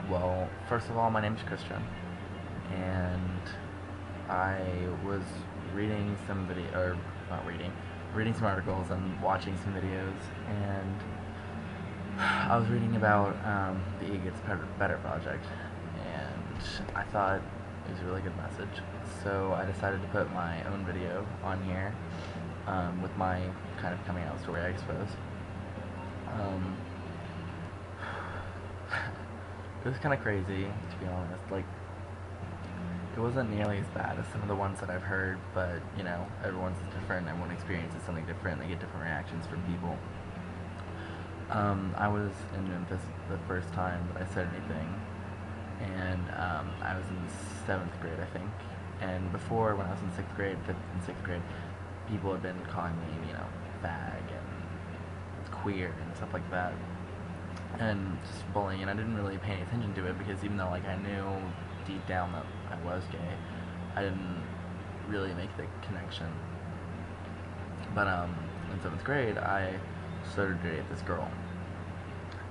Well, first of all, my name is Christian, and I was reading some video, or not reading, reading some articles and watching some videos, and I was reading about the E Gets Better project, and I thought it was a really good message. So I decided to put my own video on here with my kind of coming out story, I suppose. Um, it was kind of crazy, to be honest. Like, it wasn't nearly as bad as some of the ones that I've heard, but everyone's different. Everyone experiences something different. They get different reactions from people. I was in Memphis the first time that I said anything, and I was in seventh grade, I think. And before, when I was in sixth grade, fifth and sixth grade, people had been calling me, fag and queer and stuff like that, and just bullying. And I didn't really pay any attention to it because even though I knew deep down that I was gay, I didn't really make the connection. But in seventh grade, I started to date this girl,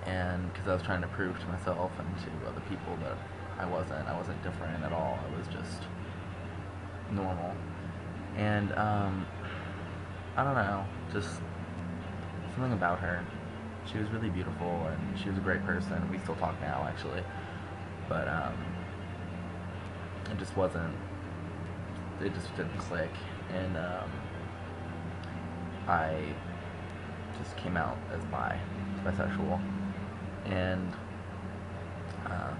and because I was trying to prove to myself and to other people that I wasn't different at all. I was just normal. And I don't know, just something about her. She was really beautiful, and she was a great person. We still talk now, actually. But it just wasn't. It just didn't click, and I just came out as bisexual, and um,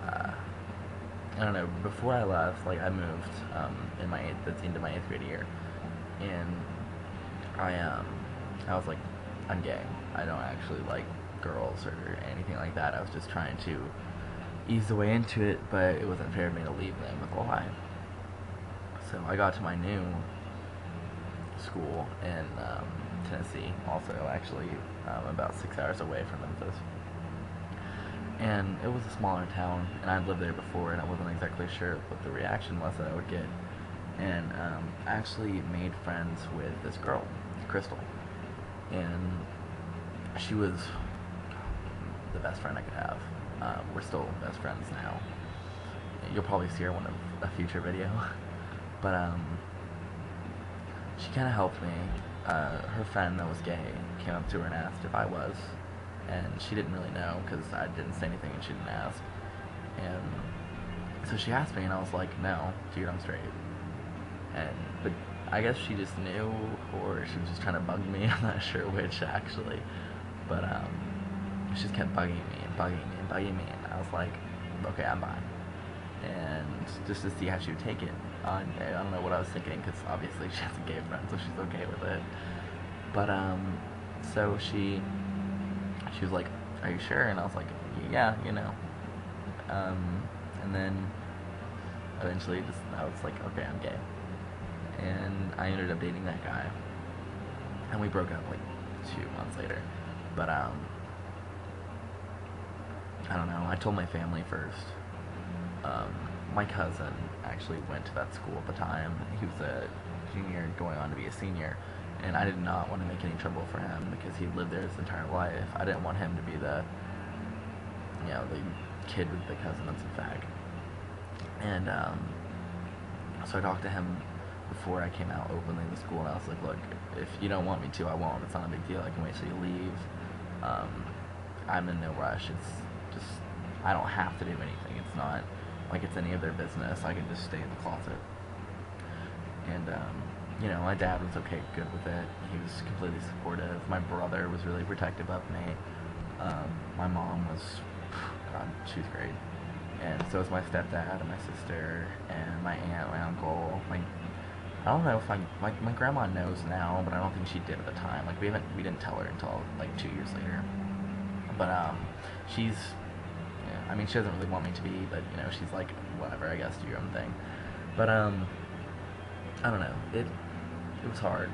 uh, I don't know. Before I left, like I moved in that's into my eighth grade year, and I was like, I'm gay. I don't actually like girls or anything like that. I was just trying to ease the way into it, but it wasn't fair for me to leave them with a lie. So I got to my new school in Tennessee, also actually about 6 hours away from Memphis. And it was a smaller town, and I'd lived there before, and I wasn't exactly sure what the reaction was that I would get. And I actually made friends with this girl, Crystal, and she was the best friend I could have. We're still best friends now. You'll probably see her in a future video. But she kind of helped me. Her friend that was gay came up to her and asked if I was, and she didn't really know because I didn't say anything and she didn't ask. And so she asked me, and I was like, "No, dude, I'm straight." But I guess she just knew, or she was just trying to bug me. I'm not sure which actually. But she just kept bugging me and bugging me and bugging me, and I was like, "Okay, I'm bi." And just to see how she would take it. I don't know what I was thinking because obviously she has a gay friend, so she's okay with it. But so she was like, "Are you sure?" And I was like, "Yeah." And then eventually, I was like, "Okay, I'm gay." And I ended up dating that guy, and we broke up like 2 months later. But I don't know. I told my family first. My cousin actually went to that school at the time. He was a junior going on to be a senior, and I did not want to make any trouble for him because he'd lived there his entire life. I didn't want him to be the kid with the cousin that's a fag. And so I talked to him before I came out openly in the school, and I was like, "Look, if you don't want me to, I won't. It's not a big deal. I can wait till you leave. I'm in no rush. It's just I don't have to do anything. It's not like it's any of their business. I can just stay in the closet." And my dad was good with it. He was completely supportive. My brother was really protective of me. My mom was, God, she was great. And so was my stepdad and my sister and my aunt, my uncle. I don't know if my grandma knows now, but I don't think she did at the time. Like we didn't tell her until like 2 years later. But she's, yeah, I mean, she doesn't really want me to be, but she's like, whatever, I guess, do your own thing. But I don't know. It was hard.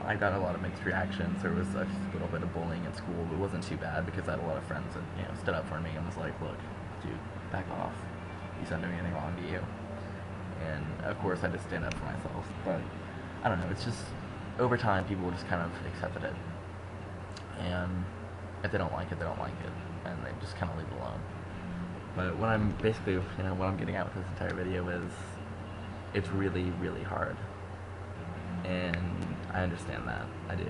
I got a lot of mixed reactions. There was a little bit of bullying at school, but it wasn't too bad because I had a lot of friends that stood up for me and was like, "Look, dude, back off. He's not doing anything wrong to you." And of course, I had to stand up for myself. But I don't know. It's just over time, people just kind of accepted it, and if they don't like it, they don't like it, and they just kind of leave it alone. But what I'm basically, what I'm getting at with this entire video is, it's really, really hard, and I understand that. I do.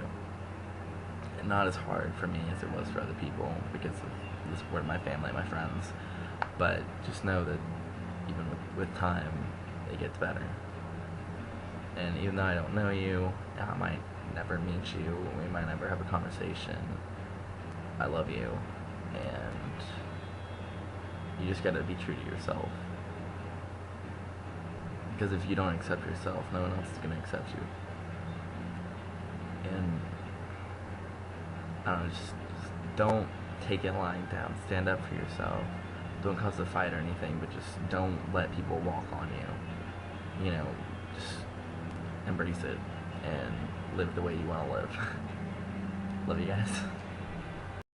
And not as hard for me as it was for other people because of the support of my family, my friends. But just know that even with time, it gets better. And even though I don't know you, I might never meet you, we might never have a conversation, I love you, and you just gotta be true to yourself. Because if you don't accept yourself, no one else is gonna accept you. And I don't know, just don't take it lying down. Stand up for yourself. Don't cause a fight or anything, but just don't let people walk on you. Just embrace it and live the way you want to live. Love you guys.